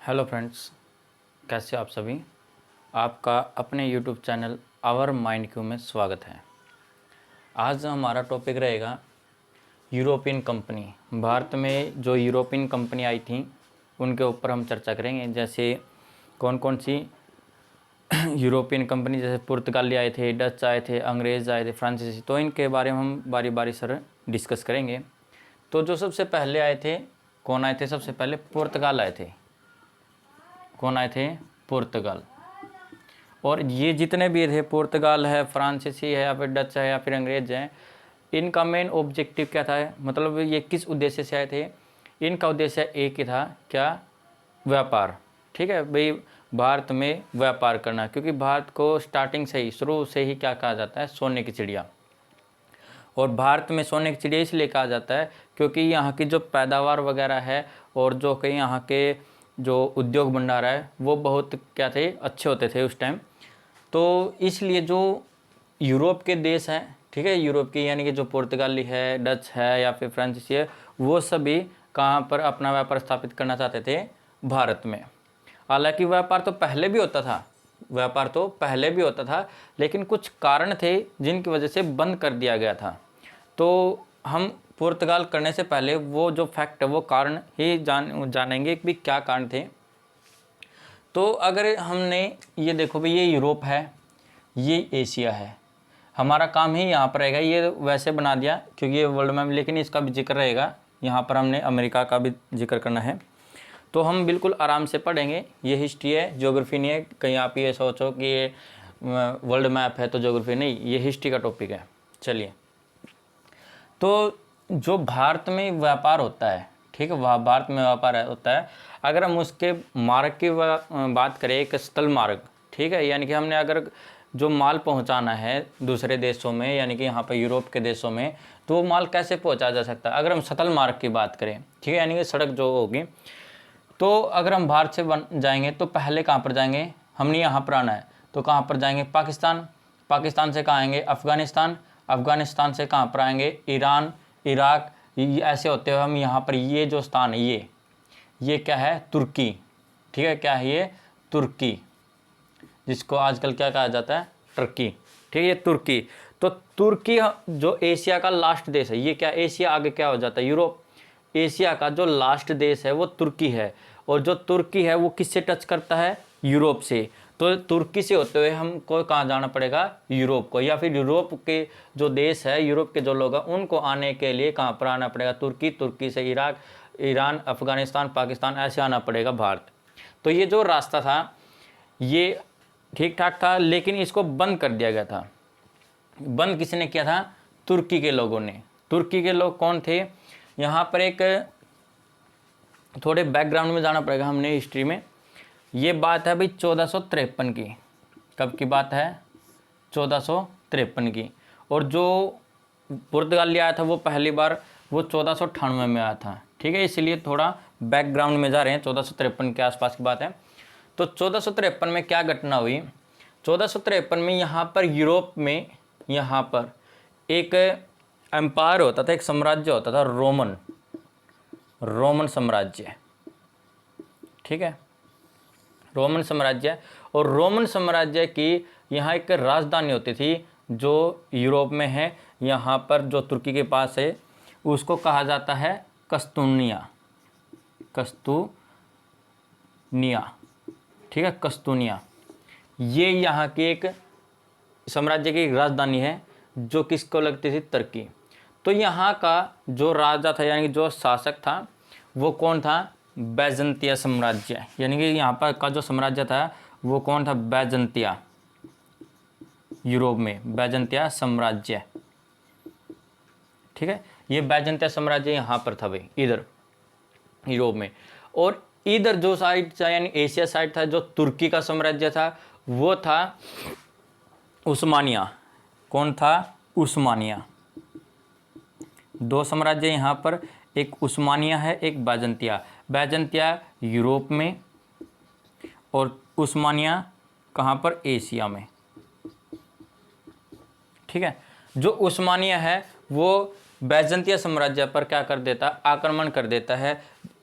Hello friends, कैसे आप सभी। आपका अपने YouTube channel our mind Q में स्वागत है। आज हमारा टॉपिक रहेगा यूरोपियन कंपनी। भारत में जो यूरोपियन कंपनी आई थी उनके ऊपर हम चर्चा करेंगे। जैसे कौन कौन सी यूरोपियन कंपनी, जैसे पुर्तगाली आए थे, डच आए थे, अंग्रेज़ आए थे, फ्रांसीसी, तो इनके बारे में हम बारी बारी सर डिस्कस करेंगे। तो जो सबसे पहले आए थे, कौन आए थे? सबसे पहले पुर्तगाल आए थे। कौन आए थे? पुर्तगाल। और ये जितने भी थे, पुर्तगाल है, फ्रांसीसी है, या फिर डच है, या फिर अंग्रेज है, इनका मेन ऑब्जेक्टिव क्या था? मतलब ये किस उद्देश्य से आए थे? इनका उद्देश्य एक ही था, क्या? व्यापार। ठीक है भाई, भारत में व्यापार करना, क्योंकि भारत को स्टार्टिंग से ही, शुरू से ही क्या कहा जाता है? सोने की चिड़िया। और भारत में सोने की चिड़िया इसलिए कहा जाता है क्योंकि यहाँ की जो पैदावार वगैरह है और जो कहीं यहाँ के जो उद्योग भंडार है वो बहुत क्या थे? अच्छे होते थे उस टाइम। तो इसलिए जो यूरोप के देश हैं, ठीक है, यूरोप के यानी कि जो पुर्तगाली है, डच है, या फिर फ्रांसीसी है, वो सभी कहाँ पर अपना व्यापार स्थापित करना चाहते थे? भारत में। हालांकि व्यापार तो पहले भी होता था, लेकिन कुछ कारण थे जिनकी वजह से बंद कर दिया गया था। तो हम पुर्तगाल करने से पहले वो जो फैक्ट है, वो कारण ही जानेंगे कि क्या कारण थे। तो अगर हमने ये देखो भाई, ये यूरोप है, ये एशिया है, हमारा काम ही यहाँ पर रहेगा। ये वैसे बना दिया क्योंकि ये वर्ल्ड मैप, लेकिन इसका भी जिक्र रहेगा। यहाँ पर हमने अमेरिका का भी जिक्र करना है, तो हम बिल्कुल आराम से पढ़ेंगे। ये हिस्ट्री है, ज्योग्राफी नहीं है। कहीं आप ये सोचो कि ये वर्ल्ड मैप है तो ज्योग्राफी नहीं, ये हिस्ट्री का टॉपिक है। चलिए, तो जो भारत में व्यापार होता है, ठीक है, वह भारत में व्यापार होता है। अगर हम उसके मार्ग की बात करें, एक स्थल मार्ग, ठीक है, यानी कि हमने अगर जो माल पहुंचाना है दूसरे देशों में, यानी कि यहाँ पर यूरोप के देशों में, तो वो माल कैसे पहुंचा जा सकता है? अगर हम स्थल मार्ग की बात करें, ठीक है, यानी कि सड़क जो होगी, तो अगर हम भारत से जाएंगे तो पहले कहाँ पर जाएंगे? हमने यहाँ पर आना है तो कहाँ पर जाएंगे? पाकिस्तान। पाकिस्तान से कहाँ आएंगे? अफ़गानिस्तान। अफ़गानिस्तान से कहाँ पर आएंगे? Iran, Iraq. ऐसे होते हुए हम यहाँ पर, ये जो स्थान है, ये क्या है? तुर्की। ठीक है, क्या है ये? तुर्की, जिसको आजकल क्या कहा जाता है? टर्की। ठीक है, ये तुर्की। तो तुर्की जो एशिया का लास्ट देश है, ये क्या? एशिया आगे क्या हो जाता है? यूरोप। एशिया का जो लास्ट देश है वो तुर्की है, और जो तुर्की है वो किससे टच करता है? यूरोप से। तो तुर्की से होते हुए हमको कहाँ जाना पड़ेगा? यूरोप को। या फिर यूरोप के जो देश है, यूरोप के जो लोग हैं, उनको आने के लिए कहाँ पर आना पड़ेगा? तुर्की। तुर्की से इराक, ईरान, अफ़गानिस्तान, पाकिस्तान, ऐसे आना पड़ेगा भारत। तो ये जो रास्ता था ये ठीक ठाक था, लेकिन इसको बंद कर दिया गया था। बंद किसने किया था? तुर्की के लोगों ने। तुर्की के लोग कौन थे? यहाँ पर एक थोड़े बैकग्राउंड में जाना पड़ेगा हमने हिस्ट्री में। ये बात है भाई 1453 की। कब की बात है? 1453 की। और जो पुर्तगाली आया था वो पहली बार वो 1498 में आया था। ठीक है, इसलिए थोड़ा बैकग्राउंड में जा रहे हैं। 1453 के आसपास की बात है। तो 1453 में क्या घटना हुई? 1453 में यहाँ पर यूरोप में, यहाँ पर एक एम्पायर होता था, एक साम्राज्य होता था, रोमन साम्राज्य। ठीक है, रोमन साम्राज्य। और रोमन साम्राज्य की यहाँ एक राजधानी होती थी जो यूरोप में है, यहाँ पर जो तुर्की के पास है, उसको कहा जाता है कस्तूनिया। ठीक है, कस्तूनिया। ये यहाँ की एक साम्राज्य की एक राजधानी है जो किसको लगती थी? तुर्की। तो यहाँ का जो राजा था, यानी कि जो शासक था, वो कौन था? बैजंतिया साम्राज्य। यानी कि यहाँ पर का जो साम्राज्य था वो कौन था? बैजंतिया। यूरोप में बैजंतिया साम्राज्य। ठीक है, ये बैजंतिया साम्राज्य यहाँ पर था भाई, इधर यूरोप में। और इधर जो साइड था, यानी एशिया साइड था, जो तुर्की का साम्राज्य था, वो था उस्मानिया। कौन था? उस्मानिया। दो साम्राज्य यहाँ पर, एक उस्मानिया है, एक बैजंतिया। बैजंतिया यूरोप में और उस्मानिया कहाँ पर? एशिया में। ठीक है, जो उस्मानिया है वो बैजंतिया साम्राज्य पर क्या कर देता? आक्रमण कर देता है।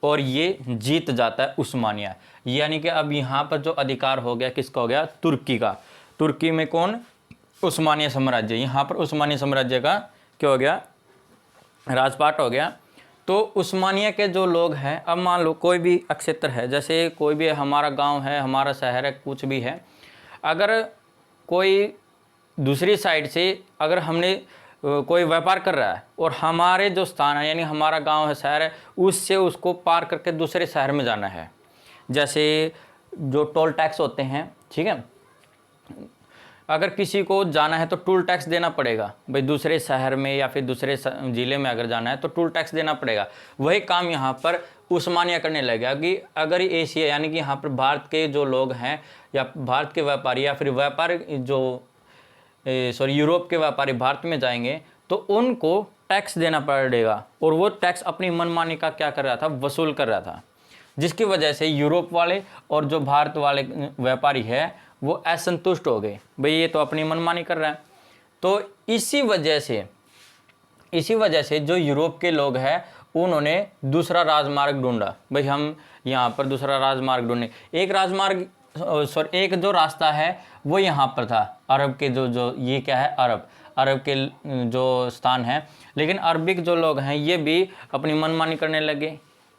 और ये जीत जाता है उस्मानिया। यानी कि अब यहाँ पर जो अधिकार हो गया किसका हो गया, तुर्की का। तुर्की में कौन, उस्मानिया साम्राज्य। यहाँ पर उस्मानिया साम्राज्य का क्या हो गया, राजपाट हो गया। तो उस्मानिया के जो लोग हैं, अब मान लो कोई भी क्षेत्र है, जैसे कोई भी हमारा गांव है, हमारा शहर है, कुछ भी है, अगर कोई दूसरी साइड से अगर हमने कोई व्यापार कर रहा है और हमारे जो स्थान है यानी हमारा गांव है, शहर है, उससे उसको पार करके दूसरे शहर में जाना है, जैसे जो टोल टैक्स होते हैं, ठीक है, अगर किसी को जाना है तो टोल टैक्स देना पड़ेगा भाई, दूसरे शहर में या फिर दूसरे ज़िले में अगर जाना है तो टोल टैक्स देना पड़ेगा। वही काम यहाँ पर उस्मानिया करने लगेगा कि अगर एशिया यानी कि यहाँ पर भारत के जो लोग हैं या भारत के व्यापारी या फिर व्यापार जो यूरोप के व्यापारी भारत में जाएंगे तो उनको टैक्स देना पड़ेगा, और वो टैक्स अपनी मनमानी का क्या कर रहा था, वसूल कर रहा था, जिसकी वजह से यूरोप वाले और जो भारत वाले व्यापारी है वो असंतुष्ट हो गए, भाई ये तो अपनी मनमानी कर रहा है। तो इसी वजह से जो यूरोप के लोग हैं उन्होंने दूसरा राजमार्ग ढूंढा, भाई हम यहाँ पर दूसरा राजमार्ग ढूंढे। एक जो रास्ता है वो यहाँ पर था, अरब के जो ये क्या है, अरब के जो स्थान है, लेकिन अरबिक जो लोग हैं ये भी अपनी मनमानी करने लगे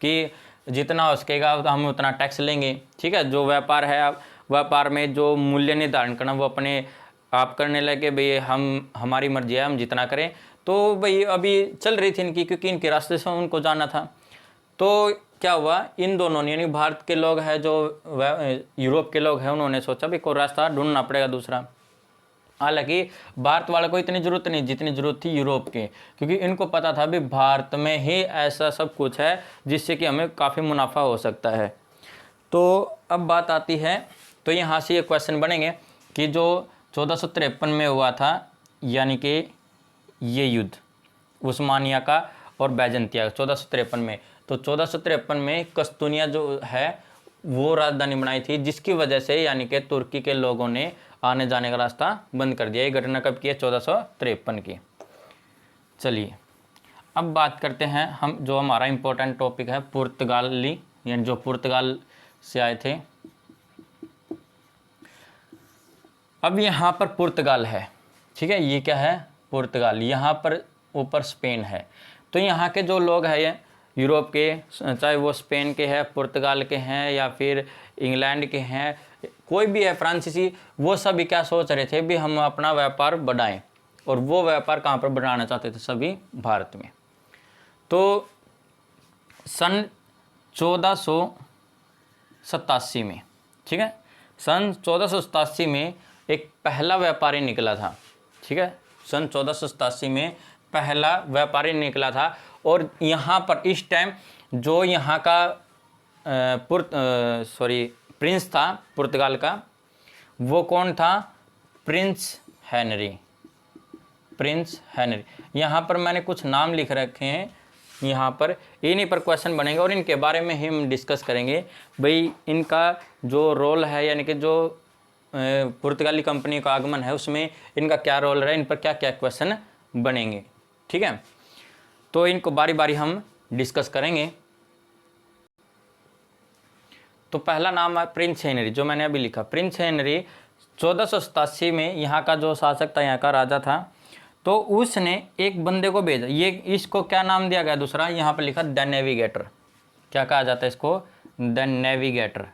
कि जितना हो सकेगा हम उतना टैक्स लेंगे, ठीक है। जो व्यापार है, व्यापार में जो मूल्य निर्धारण करना वो अपने आप करने लगे, भाई हमारी मर्जी है, हम जितना करें। तो भाई अभी चल रही थी इनकी, क्योंकि इनके रास्ते से उनको जाना था। तो क्या हुआ, इन दोनों ने यानी भारत के लोग हैं जो यूरोप के लोग हैं, उन्होंने सोचा भाई कोई रास्ता ढूंढना पड़ेगा दूसरा। हालांकि भारत वाले को इतनी ज़रूरत नहीं जितनी ज़रूरत थी यूरोप के, क्योंकि इनको पता था भी भारत में ही ऐसा सब कुछ है जिससे कि हमें काफ़ी मुनाफा हो सकता है। तो अब बात आती है, तो यहाँ से ये क्वेश्चन बनेंगे कि जो 1453 में हुआ था, यानी कि ये युद्ध उस्मानिया का और बैजेंतिया 1453 में, तो 1453 में कस्तूनिया जो है वो राजधानी बनाई थी, जिसकी वजह से यानी कि तुर्की के लोगों ने आने जाने का रास्ता बंद कर दिया। ये घटना कब की है, 1453 की। चलिए अब बात करते हैं हम, जो हमारा इम्पोर्टेंट टॉपिक है पुर्तगाली, यानी जो पुर्तगाल से आए थे। अब यहाँ पर पुर्तगाल है, ठीक है, ये क्या है, पुर्तगाल। यहाँ पर ऊपर स्पेन है। तो यहाँ के जो लोग हैं ये यूरोप के, चाहे वो स्पेन के हैं, पुर्तगाल के हैं या फिर इंग्लैंड के हैं, कोई भी है, फ्रांसीसी, वो सभी क्या सोच रहे थे भी हम अपना व्यापार बढ़ाएं, और वो व्यापार कहाँ पर बढ़ाना चाहते थे, सभी भारत में। तो सन 1487 में, ठीक है, सन 1487 में एक पहला व्यापारी निकला था, ठीक है, सन 1487 में पहला व्यापारी निकला था। और यहाँ पर इस टाइम जो यहाँ का प्रिंस था पुर्तगाल का, वो कौन था, प्रिंस हेनरी। यहाँ पर मैंने कुछ नाम लिख रखे हैं, यहाँ पर इन्हीं पर क्वेश्चन बनेंगे और इनके बारे में हम डिस्कस करेंगे, भाई इनका जो रोल है, यानी कि जो पुर्तगाली कंपनी का आगमन है उसमें इनका क्या रोल है, इन पर क्या क्या क्वेश्चन बनेंगे, ठीक है। तो इनको बारी बारी हम डिस्कस करेंगे। तो पहला नाम है प्रिंस हेनरी, जो मैंने अभी लिखा, प्रिंस हेनरी 1487 में यहाँ का जो शासक था, यहाँ का राजा था। तो उसने एक बंदे को भेजा, ये इसको क्या नाम दिया गया दूसरा, यहाँ पर लिखा द नेविगेटर। क्या कहा जाता है इसको, द नेविगेटर।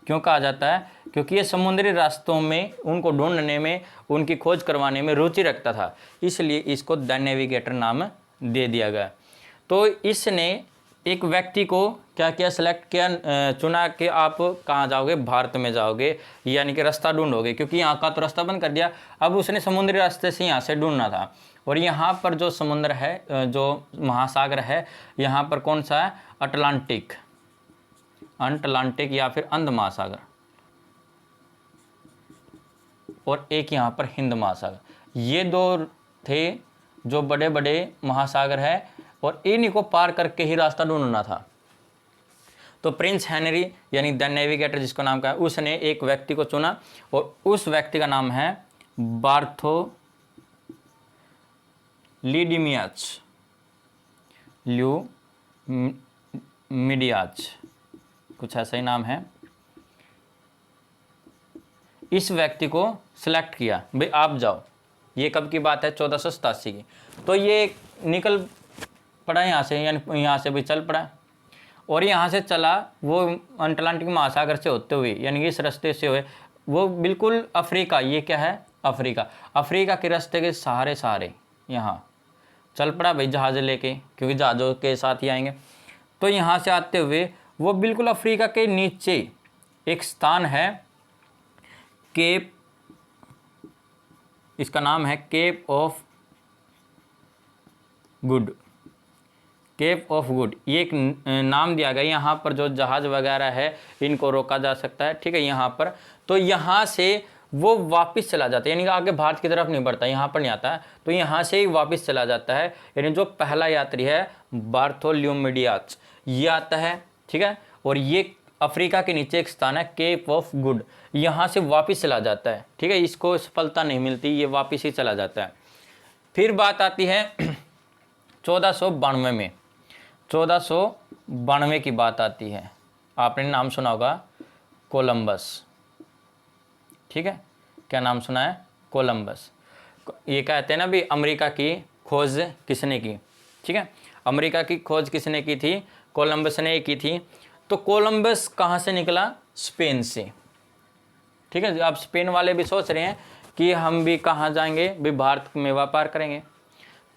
क्यों कहा जाता है, क्योंकि ये समुद्री रास्तों में उनको ढूंढने में, उनकी खोज करवाने में रुचि रखता था, इसलिए इसको द नेविगेटर नाम दे दिया गया। तो इसने एक व्यक्ति को क्या किया, सेलेक्ट किया, चुना कि आप कहाँ जाओगे, भारत में जाओगे, यानी कि रास्ता ढूंढोगे, क्योंकि यहाँ का तो रास्ता बंद कर दिया, अब उसने समुद्री रास्ते से यहाँ से ढूंढना था। और यहाँ पर जो समुद्र है, जो महासागर है, यहाँ पर कौन सा है, अटलांटिक या फिर अंध महासागर, और एक यहाँ पर हिंद महासागर। ये दो थे जो बड़े बड़े महासागर है, और इन्हीं को पार करके ही रास्ता ढूंढना था। तो प्रिंस हेनरी यानी द नेविगेटर जिसको नाम का है, उसने एक व्यक्ति को चुना, और उस व्यक्ति का नाम है बार्थोलोमीवस मीडियाज, कुछ ऐसा ही नाम है। इस व्यक्ति को सिलेक्ट किया, भाई आप जाओ। ये कब की बात है? 1487 की। तो ये निकल पड़ा यहाँ से, यानी यहाँ से भी चल पड़ा, और यहाँ से चला वो अटलांटिक महासागर से होते हुए, यानी कि इस रास्ते से हुए वो बिल्कुल अफ्रीका, ये क्या है? अफ्रीका। अफ्रीका के रास्ते के सहारे यहाँ चल पड़ा भाई जहाज़ लेके, क्योंकि जहाज़ों के साथ ही आएंगे। तो यहाँ से आते हुए वो बिल्कुल अफ्रीका के नीचे एक स्थान है, केप, इसका नाम है cape of good. Cape of good, ये एक नाम दिया गया। यहाँ पर जो जहाज़ वगैरह है इनको रोका जा सकता है, ठीक है, यहाँ पर। तो यहाँ से वो वापस चला जाता है, यानी कि आगे भारत की तरफ नहीं बढ़ता, यहाँ पर नहीं आता है, तो यहाँ से ही वापस चला जाता है। यानी जो पहला यात्री है बार्थोलोम्यूडियाज, ये आता है, ठीक है, और ये अफ्रीका के नीचे एक स्थान है केप ऑफ गुड, यहाँ से वापस चला जाता है, ठीक है, इसको सफलता नहीं मिलती, ये वापस ही चला जाता है। फिर बात आती है 1492 में, 1492 की बात आती है। आपने नाम सुना होगा कोलंबस, ठीक है, क्या नाम सुना है? कोलंबस। ये कहते हैं ना भी अमेरिका की खोज किसने की, ठीक है, अमेरिका की खोज किसने की थी? कोलंबस ने की थी। तो कोलंबस कहाँ से निकला? स्पेन से, ठीक है। अब स्पेन वाले भी सोच रहे हैं कि हम भी कहाँ जाएंगे, भी भारत में व्यापार करेंगे।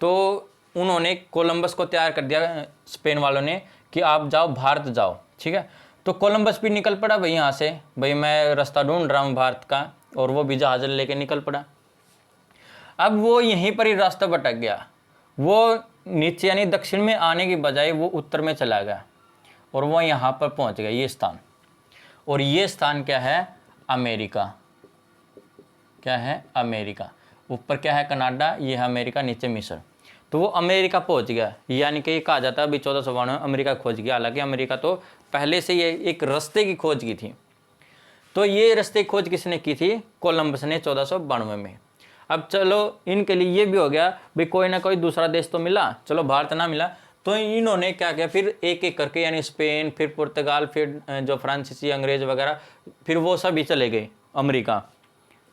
तो उन्होंने कोलंबस को तैयार कर दिया स्पेन वालों ने कि आप जाओ, भारत जाओ, ठीक है। तो कोलंबस भी निकल पड़ा भाई यहाँ से, भाई मैं रास्ता ढूंढ रहा हूँ भारत का, और वो भी जहाज लेके निकल पड़ा। अब वो यहीं पर ही रास्ता भटक गया, वो नीचे यानी दक्षिण में आने की बजाय वो उत्तर में चला गया, और वो यहाँ पर पहुँच गया, ये स्थान। और ये स्थान क्या है? अमेरिका। क्या है? अमेरिका। ऊपर क्या है? कनाडा, ये है अमेरिका, नीचे मिस्र। तो वो अमेरिका पहुंच गया, यानी कि कहा जाता है अभी 1492 अमेरिका खोज गया। हालांकि अमेरिका तो पहले से ये एक रास्ते की खोज की थी। तो ये रास्ते की खोज किसने की थी? कोलंबस ने 1492 में। अब चलो इनके लिए ये भी हो गया भाई कोई ना कोई दूसरा देश तो मिला, चलो भारत ना मिला, तो इन्होंने क्या किया, फिर एक एक करके, यानी स्पेन, फिर पुर्तगाल, फिर जो फ्रांसीसी अंग्रेज वगैरह, फिर वो सभी चले गए अमेरिका,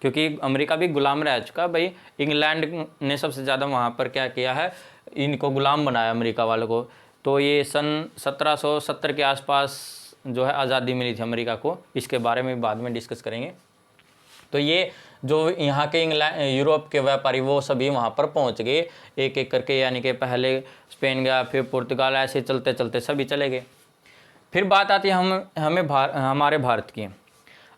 क्योंकि अमेरिका भी गुलाम रह चुका भाई। इंग्लैंड ने सबसे ज़्यादा वहाँ पर क्या किया है, इनको गुलाम बनाया अमेरिका वालों को। तो ये सन 1770 के आसपास जो है आज़ादी मिली थी अमेरिका को, इसके बारे में बाद में डिस्कस करेंगे। तो ये जो यहाँ के यूरोप के व्यापारी वो सभी वहाँ पर पहुँच गए एक एक करके, यानी कि पहले स्पेन गया, फिर पुर्तगाल, ऐसे चलते चलते सभी चले गए। फिर बात आती है हमारे भारत की।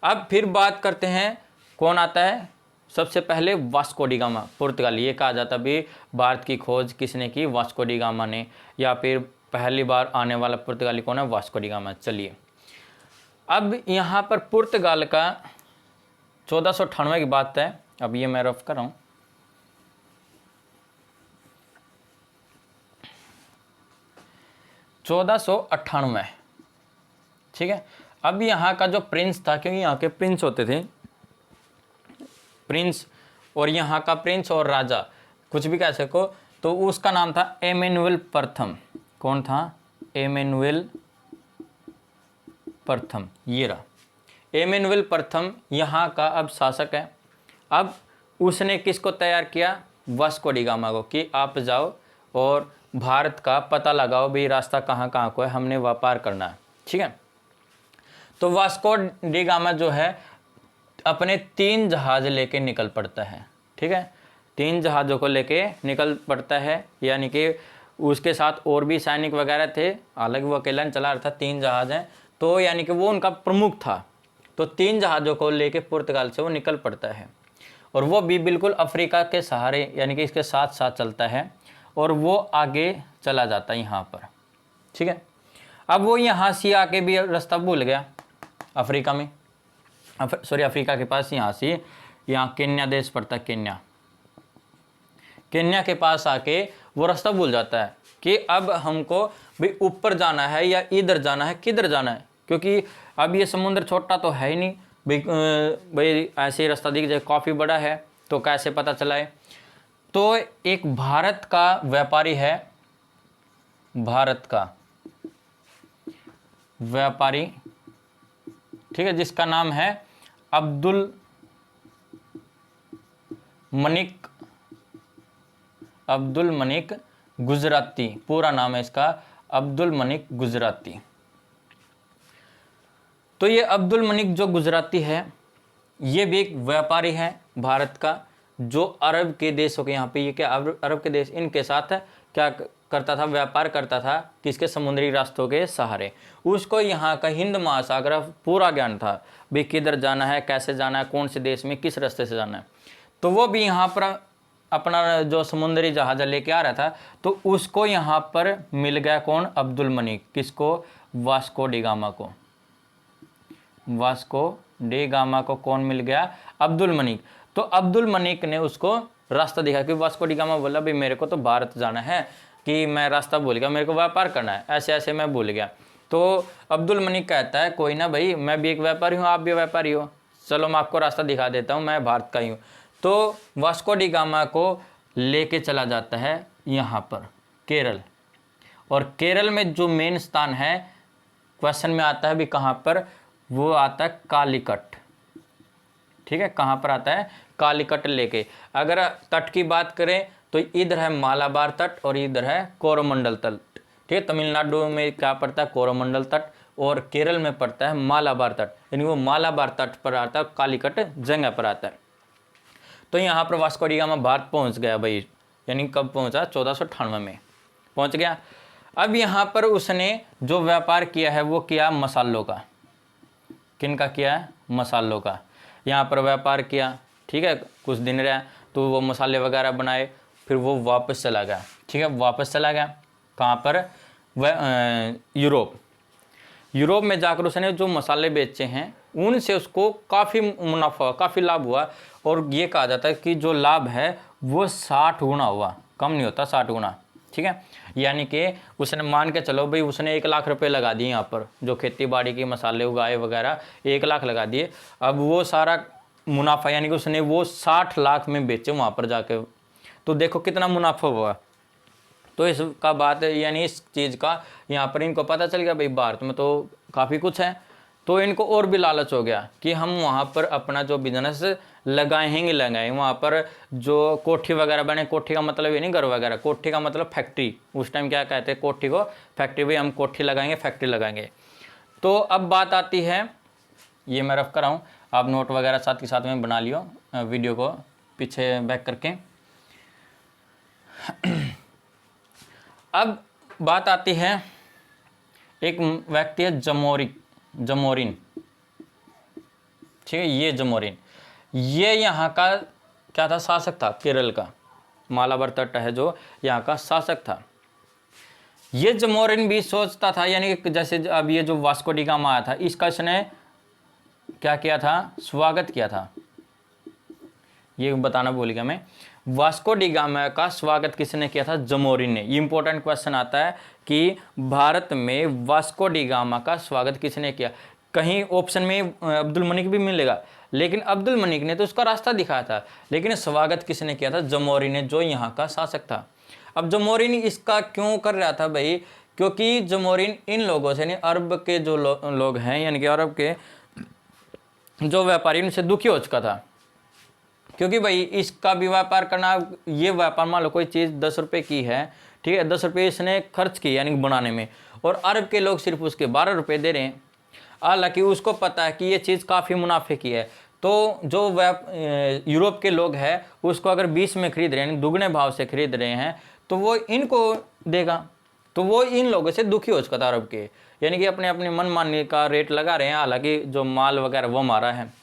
अब फिर बात करते हैं कौन आता है? सबसे पहले वास्को डी गामा, पुर्तगाली। ये कहा जाता भी भारत की खोज किसने की? वास्को डी गामा ने, या फिर पहली बार आने वाला पुर्तगाली कौन है? Vasco D gamma. चलिए अब यहाँ पर पुर्तगाल का 1498 की बात है, अब ये मैं रफ कर रहा हूँ। $1498, ठीक है। अब यहाँ का जो प्रिंस था, क्योंकि यहाँ के प्रिंस होते थे, प्रिंस, और यहाँ का प्रिंस और राजा कुछ भी कह सको, तो उसका नाम था एमेनुएल प्रथम। कौन था? एमेनुएल प्रथम, ये रहा एमेनुएल प्रथम, यहाँ का अब शासक है। अब उसने किसको तैयार किया? वास्को डी गामा को, कि आप जाओ और भारत का पता लगाओ भी रास्ता कहाँ कहाँ को है, हमने व्यापार करना है, ठीक है। तो वास्को डी गामा जो है अपने 3 जहाज लेके निकल पड़ता है, ठीक है, 3 जहाज़ों को लेके निकल पड़ता है, यानी कि उसके साथ और भी सैनिक वगैरह थे, हालांकि वो अकेला नहीं चला रहा था, 3 जहाज़ हैं, तो यानी कि वो उनका प्रमुख था। तो 3 जहाज़ों को लेके पुर्तगाल से वो निकल पड़ता है, और वो भी बिल्कुल अफ्रीका के सहारे, यानी कि इसके साथ साथ चलता है, और वो आगे चला जाता है यहाँ पर, ठीक है। अब वो यहाँ से आके भी रास्ता भूल गया अफ्रीका में, अफ्रीका के पास यहाँ से, यहाँ केन्या देश पड़ता है, केन्या के पास आके वो रास्ता भूल जाता है कि अब हमको भाई ऊपर जाना है या इधर जाना है, किधर जाना है, क्योंकि अब ये समुद्र छोटा तो है ही नहीं भाई ऐसे ही रास्ता दिख जाए, काफ़ी बड़ा है, तो कैसे पता चलाए। तो एक भारत का व्यापारी है, भारत का व्यापारी, ठीक है, जिसका नाम है अब्दुल मनिक गुजराती। पूरा नाम है इसका अब्दुल मनिक गुजराती। तो ये अब्दुल मनिक जो गुजराती है, ये भी एक व्यापारी है भारत का, जो अरब के देशों के, यहाँ पे ये क्या अरब के देश, इनके साथ क्या करता था, व्यापार करता था, किसके, समुद्री रास्तों के सहारे। उसको यहाँ का हिंद महासागर पूरा ज्ञान था, भाई किधर जाना है, कैसे जाना है, कौन से देश में किस रास्ते से जाना है। तो वो भी यहाँ पर अपना जो समुद्री जहाज लेके आ रहा था, तो उसको यहाँ पर मिल गया कौन, अब्दुल मनिक। किसको, वास्को डी गामा को। वास्को डी गामा को कौन मिल गया, अब्दुल मनिक। तो अब्दुल मनिक ने उसको रास्ता दिखा, कि वास्को डी गामा बोला भाई मेरे को तो भारत जाना है, कि मैं रास्ता भूल गया, मेरे को व्यापार करना है, ऐसे ऐसे मैं भूल गया। तो अब्दुल मनिक कहता है कोई ना भाई, मैं भी एक व्यापारी हूँ, आप भी व्यापारी हो, चलो मैं आपको रास्ता दिखा देता हूँ, मैं भारत का ही हूँ। तो वास्को डी गामा को लेके चला जाता है यहाँ पर केरल, और केरल में जो मेन स्थान है, क्वेश्चन में आता है भी कहाँ पर, वो आता है कालीकट। ठीक है, कहाँ पर आता है, कालीकट लेके। अगर तट की बात करें तो इधर है मालाबार तट और इधर है कोरोमंडल तट। ठीक है, तमिलनाडु में क्या पड़ता है, कोरोमंडल तट, और केरल में पड़ता है मालाबार तट, यानी वो मालाबार तट पर आता है, कालीकट जगह पर आता है। तो यहाँ पर वास्को डी गामा भारत पहुँच गया भाई, यानी कब पहुँचा, 1498 में पहुँच गया। अब यहाँ पर उसने जो व्यापार किया है वो किया मसालों का। किन का किया है, मसालों का। यहाँ पर व्यापार किया, ठीक है, कुछ दिन रहा तो वो मसाले वगैरह बनाए, फिर वो वापस चला गया। ठीक है, वापस चला गया कहाँ पर, यूरोप में जाकर उसने जो मसाले बेचे हैं उनसे उसको काफ़ी मुनाफा, काफ़ी लाभ हुआ। और ये कहा जाता है कि जो लाभ है वो 60 गुना हुआ, कम नहीं होता, 60 गुना। ठीक है, यानी कि उसने मान के चलो भाई, उसने 1 लाख रुपए लगा दिए यहाँ पर, जो खेती बाड़ी के मसाले उगाए वगैरह 1 लाख लगा दिए। अब वो सारा मुनाफा, यानी कि उसने वो 60 लाख में बेचे वहाँ पर जाके, तो देखो कितना मुनाफा हुआ। तो इसका बात, यानी इस चीज़ का यहाँ पर इनको पता चल गया भाई भारत में तो काफ़ी कुछ है। तो इनको और भी लालच हो गया कि हम वहाँ पर अपना जो बिजनेस लगाएं, वहाँ पर जो कोठी वगैरह बने। कोठी का मतलब ये नहीं घर वगैरह, कोठी का मतलब फैक्ट्री। उस टाइम क्या कहते हैं कोठी को, फैक्ट्री। भाई हम कोठी लगाएंगे, फैक्ट्री लगाएंगे। तो अब बात आती है, ये मैं रफ कर रहा हूँ, आप नोट वगैरह साथ के साथ में बना लियो, वीडियो को पीछे बैक करके। अब बात आती है, एक व्यक्ति है जमोरिन। ठीक है, ये जमोरिन, ये यहाँ का क्या था, शासक था, केरल का मालाबार तट है जो यहाँ का शासक था। ये जमोरिन भी सोचता था, यानी कि जैसे अब ये जो वास्को डी गामा आया था, इसका इसने क्या किया था, स्वागत किया था। ये बताना भूल गया मैं, वास्को डी गामा का स्वागत किसने किया था, जमोरिन ने। ये इंपॉर्टेंट क्वेश्चन आता है कि भारत में वास्को डी गामा का स्वागत किसने किया। कहीं ऑप्शन में अब्दुल मनिक भी मिलेगा, लेकिन अब्दुल मनिक ने तो उसका रास्ता दिखाया था, लेकिन स्वागत किसने किया था, जमोरिन ने, जो यहाँ का शासक था। अब जमोरिन इसका क्यों कर रहा था भाई, क्योंकि जमोरिन इन लोगों से, यानी अरब के जो लोग हैं, यानी कि अरब के जो व्यापारी, उनसे दुखी हो चुका था। क्योंकि भाई इसका भी व्यापार करना, ये व्यापार मान लो कोई चीज़ 10 रुपये की है, ठीक है, 10 रुपये इसने खर्च किए यानी बनाने में, और अरब के लोग सिर्फ उसके 12 रुपये दे रहे हैं। हालांकि उसको पता है कि ये चीज़ काफ़ी मुनाफे की है, तो जो यूरोप के लोग हैं उसको अगर 20 में खरीद रहे हैं, दुगने भाव से खरीद रहे हैं, तो वो इनको देगा। तो वो इन लोगों से दुखी हो चुका था अरब के, यानी कि अपने अपने मनमानी का रेट लगा रहे हैं, हालांकि जो माल वगैरह वो हमारा है।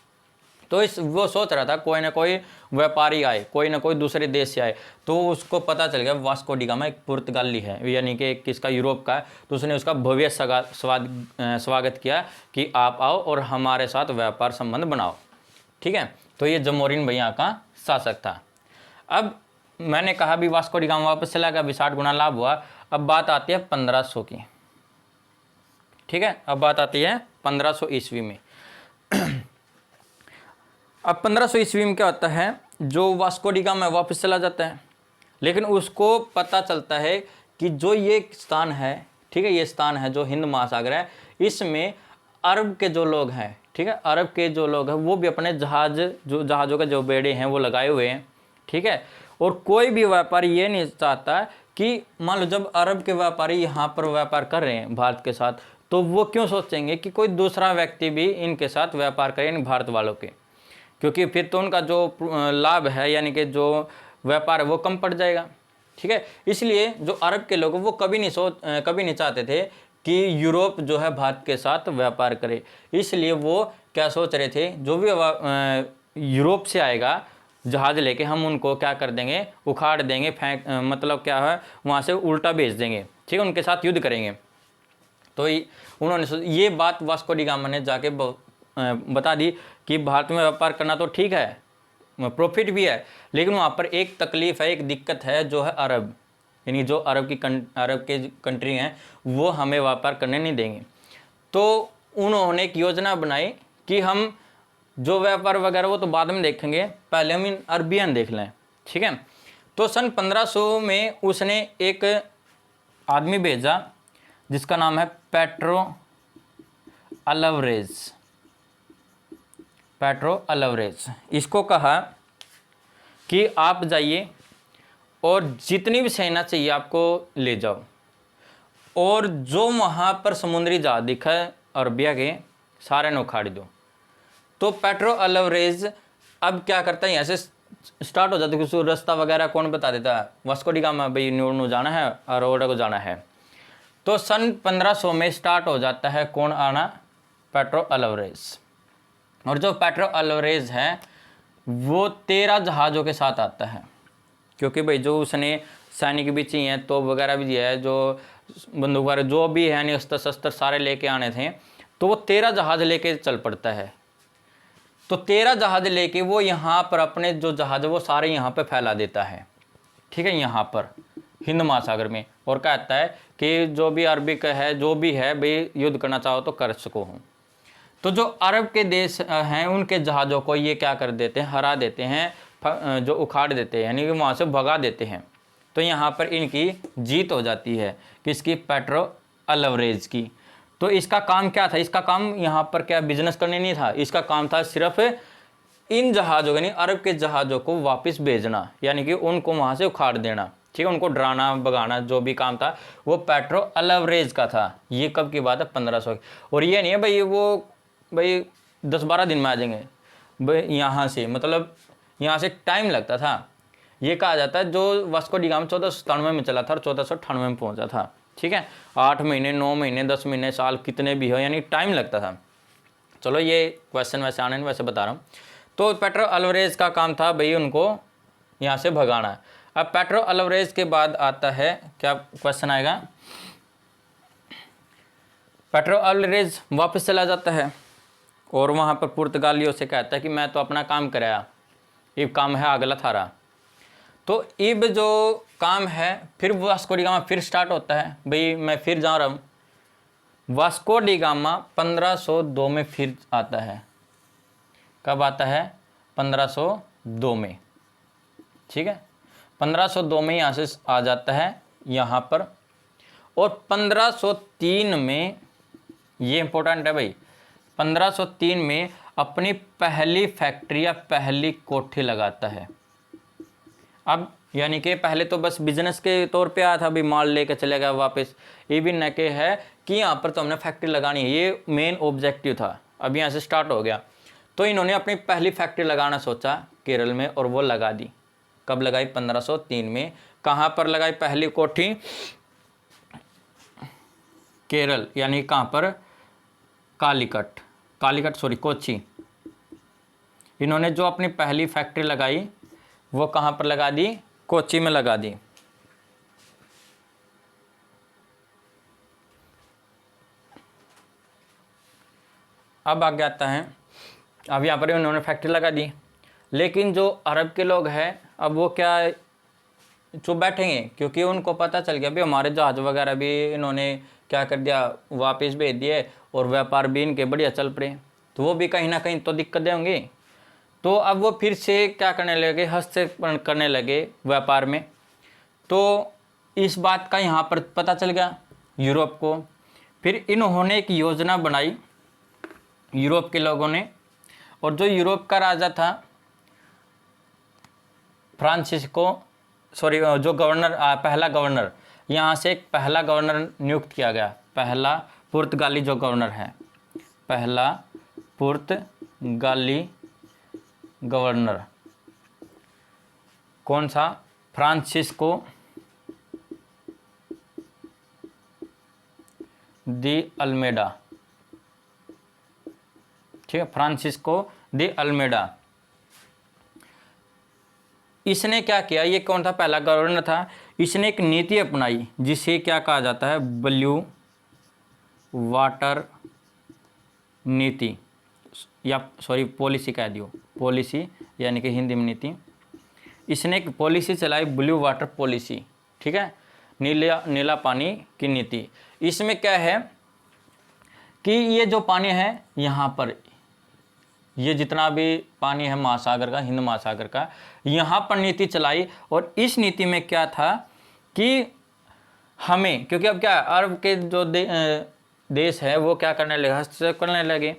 तो वो सोच रहा था कोई ना कोई व्यापारी आए, कोई ना कोई दूसरे देश से आए। तो उसको पता चल गया वास्को डी गामा एक पुर्तगाली है, यानी कि किसका, यूरोप का है। तो उसने उसका भव्य स्वागत किया कि आप आओ और हमारे साथ व्यापार संबंध बनाओ। ठीक है, तो ये जमोरिन भैया का शासक था। अब मैंने कहा भी वास्को डी गामा वापस चला गया, 60 गुना लाभ हुआ। अब बात आती है 1500 की। ठीक है, अब बात आती है 1500 ईस्वी में। अब 1500 ईस्वी में क्या होता है, जो वास्को डी गामा वापस चला जाता है, लेकिन उसको पता चलता है कि जो ये स्थान है, ठीक है, ये स्थान है जो हिंद महासागर है, इसमें अरब के जो लोग हैं, ठीक है, अरब के जो लोग हैं वो भी अपने जहाज़ों के जो बेड़े हैं वो लगाए हुए हैं, ठीक है। और कोई भी व्यापारी ये नहीं चाहता कि मान लो जब अरब के व्यापारी यहाँ पर व्यापार कर रहे हैं भारत के साथ, तो वो क्यों सोचेंगे कि कोई दूसरा व्यक्ति भी इनके साथ व्यापार करे, यानी भारत वालों के, क्योंकि फिर तो उनका जो लाभ है यानी कि जो व्यापार है वो कम पड़ जाएगा, ठीक है। इसलिए जो अरब के लोग वो कभी नहीं चाहते थे कि यूरोप जो है भारत के साथ व्यापार करे। इसलिए वो क्या सोच रहे थे, जो भी यूरोप से आएगा जहाज़ लेके, हम उनको क्या कर देंगे, उखाड़ देंगे, फेंक, मतलब क्या है, वहाँ से उल्टा भेज देंगे, ठीक है, उनके साथ युद्ध करेंगे। तो उन्होंने ये बात वास्को डी गामा ने जाके बता दी कि भारत में व्यापार करना तो ठीक है, प्रॉफिट भी है, लेकिन वहाँ पर एक तकलीफ है, एक दिक्कत है, जो है अरब, यानी जो अरब के कंट्री हैं वो हमें व्यापार करने नहीं देंगे। तो उन्होंने एक योजना बनाई कि हम जो व्यापार वगैरह वो तो बाद में देखेंगे, पहले हम इन अरबियन देख लें, ठीक है। तो सन 1500 में उसने एक आदमी भेजा जिसका नाम है पेट्रो अलवरेज। इसको कहा कि आप जाइए और जितनी भी सेना चाहिए आपको ले जाओ, और जो वहाँ पर समुद्री जहाज दिखा है अरबिया के सारे ने उखाड़ दो। तो पेट्रो अलवरेज अब क्या करता है, यहाँ से स्टार्ट हो जाता है, कुछ रास्ता वगैरह कौन बता देता है, वास्को डी गामा भाई न्यू जाना है, अरोड़ा को जाना है। तो सन 1500 में स्टार्ट हो जाता है कौन आना, पेट्रो अलवरेज। और जो पेट्रो अलवरेज है वो 13 जहाज़ों के साथ आता है, क्योंकि भाई जो उसने सैनिक भी चाहिए तो वगैरह भी दिया है, जो बंदूक वगैरह जो भी है, यानी अस्त्र शस्त्र सारे लेके आने थे, तो वो 13 जहाज़ लेके चल पड़ता है। तो 13 जहाज़ लेके वो यहाँ पर अपने जो जहाज़ वो सारे यहाँ पे फैला देता है, ठीक है, यहाँ पर हिंद महासागर में, और कहता है कि जो भी अरबिक है, जो भी है भाई युद्ध करना चाहो तो कर सको हूँ। तो जो अरब के देश हैं उनके जहाज़ों को ये क्या कर देते हैं, हरा देते हैं, जो उखाड़ देते हैं, यानी कि वहाँ से भगा देते हैं। तो यहाँ पर इनकी जीत हो जाती है, किसकी, पेट्रो अलवरेज की। तो इसका काम क्या था, इसका काम यहाँ पर क्या बिजनेस करने नहीं था, इसका काम था सिर्फ इन जहाज़ों यानी अरब के जहाज़ों को वापस भेजना, यानी कि उनको वहाँ से उखाड़ देना, ठीक है, उनको डराना भगाना, जो भी काम था वो पेट्रो अलवरेज का था। ये कब की बात है, 1500 की। और ये नहीं है भाई वो भाई 10-12 दिन में आ जाएंगे भाई यहाँ से, मतलब यहाँ से टाइम लगता था। ये कहा जाता है जो वास्को डी गामा 1497 में चला था और 1498 में पहुँचा था, ठीक है। 8 महीने, 9 महीने, 10 महीने, साल कितने भी हो, यानी टाइम लगता था। चलो ये क्वेश्चन वैसे आने वैसे बता रहा हूँ। तो पेट्रो अलवरेज का काम था भाई उनको यहाँ से भगाना। अब पेट्रो अलवरेज के बाद आता है क्या क्वेश्चन आएगा, पेट्रो अलवरेज वापस चला जाता है और वहाँ पर पुर्तगालियों से कहता है कि मैं तो अपना काम कराया, इब काम है अगला थारा। तो इब जो काम है फिर वास्को डी गामा फिर स्टार्ट होता है, भाई मैं फिर जा रहा हूँ। वास्को डी गामा 1502 में फिर आता है। कब आता है, 1502 में, ठीक है, 1502 में यहाँ से आ जाता है यहाँ पर। और 1503 में, ये इंपॉर्टेंट है भाई, 1503 में अपनी पहली फैक्ट्री या पहली कोठी लगाता है। अब यानी कि पहले तो बस बिजनेस के तौर पे आया था, अभी माल लेकर चले गया वापस। ये भी न के है कि यहाँ पर तो हमने फैक्ट्री लगानी है, ये मेन ऑब्जेक्टिव था। अब यहाँ से स्टार्ट हो गया। तो इन्होंने अपनी पहली फैक्ट्री लगाना सोचा केरल में, और वो लगा दी। कब लगाई, 1503 में। कहाँ पर लगाई पहली कोठी, केरल, यानी कहाँ पर, कोच्चि। इन्होंने जो अपनी पहली फैक्ट्री लगाई वो कहाँ पर लगा दी, कोच्चि में लगा दी। अब आगे आता है, अब यहाँ पर उन्होंने फैक्ट्री लगा दी, लेकिन जो अरब के लोग हैं अब वो क्या चुप बैठेंगे, क्योंकि उनको पता चल गया भी हमारे जहाज वगैरह भी इन्होंने क्या कर दिया, वापस भेज दिए, और व्यापार भी इनके बढ़िया चल पड़े, तो वो भी कहीं ना कहीं तो दिक्कतें होंगी। तो अब वो फिर से क्या करने लगे, हस्तक्षेप करने लगे व्यापार में। तो इस बात का यहाँ पर पता चल गया यूरोप को फिर इन्होंने एक योजना बनाई यूरोप के लोगों ने, और जो यूरोप का राजा था जो गवर्नर पहला गवर्नर, यहाँ से एक पहला गवर्नर नियुक्त किया गया, पहला पुर्तगाली जो गवर्नर है, पहला पुर्तगाली गवर्नर कौन सा? Francisco de Almeida. ठीक है, फ्रांसिस्को दी अल्मेडा। इसने क्या किया, ये कौन था? पहला गवर्नर था। इसने एक नीति अपनाई जिसे क्या कहा जाता है? ब्लू वाटर नीति, या पॉलिसी कह दियो, पॉलिसी यानी कि हिंदी में नीति। इसने एक पॉलिसी चलाई, ब्लू वाटर पॉलिसी। ठीक है, नीला पानी की नीति। इसमें क्या है कि ये जो पानी है यहाँ पर, ये जितना भी पानी है महासागर का, हिंद महासागर का, यहाँ पर नीति चलाई। और इस नीति में क्या था कि हमें, क्योंकि अब क्या अरब के जो देश है वो क्या करने लगे? हस्तक्षेप करने लगे।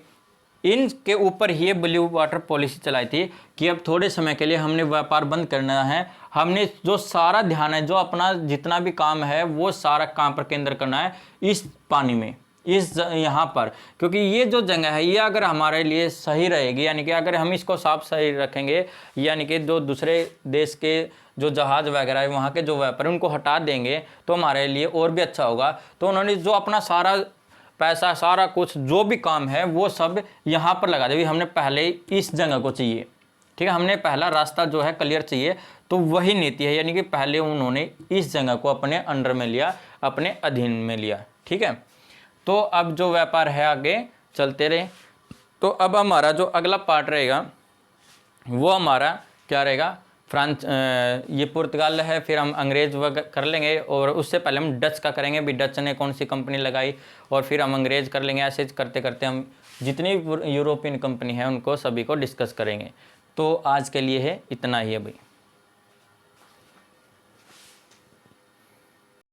इनके ऊपर ही ब्लू वाटर पॉलिसी चलाई थी कि अब थोड़े समय के लिए हमने व्यापार बंद करना है, हमने जो सारा ध्यान है, जो अपना जितना भी काम है वो सारा काम पर केंद्र करना है इस पानी में, इस यहाँ पर। क्योंकि ये जो जगह है ये अगर हमारे लिए सही रहेगी, यानी कि अगर हम इसको साफ सही रखेंगे, यानी कि जो दूसरे देश के जो जहाज वगैरह है वहाँ के जो व्यापारी उनको हटा देंगे तो हमारे लिए और भी अच्छा होगा। तो उन्होंने जो अपना सारा पैसा, सारा कुछ जो भी काम है वो सब यहाँ पर लगा दिया। हमने पहले इस जगह को चाहिए, ठीक है, हमने पहला रास्ता जो है क्लियर चाहिए, तो वही नीति है। यानी कि पहले उन्होंने इस जगह को अपने अंडर में लिया, अपने अधीन में लिया। ठीक है, तो अब जो व्यापार है आगे चलते रहे। तो अब हमारा जो अगला पार्ट रहेगा वो हमारा क्या रहेगा? ये पुर्तगाल है, फिर हम अंग्रेज कर लेंगे, और उससे पहले हम डच का करेंगे भी, डच ने कौन सी कंपनी लगाई, और फिर हम अंग्रेज कर लेंगे। ऐसे करते करते हम जितनी यूरोपियन कंपनी है उनको सभी को डिस्कस करेंगे। तो आज के लिए है इतना ही है भाई।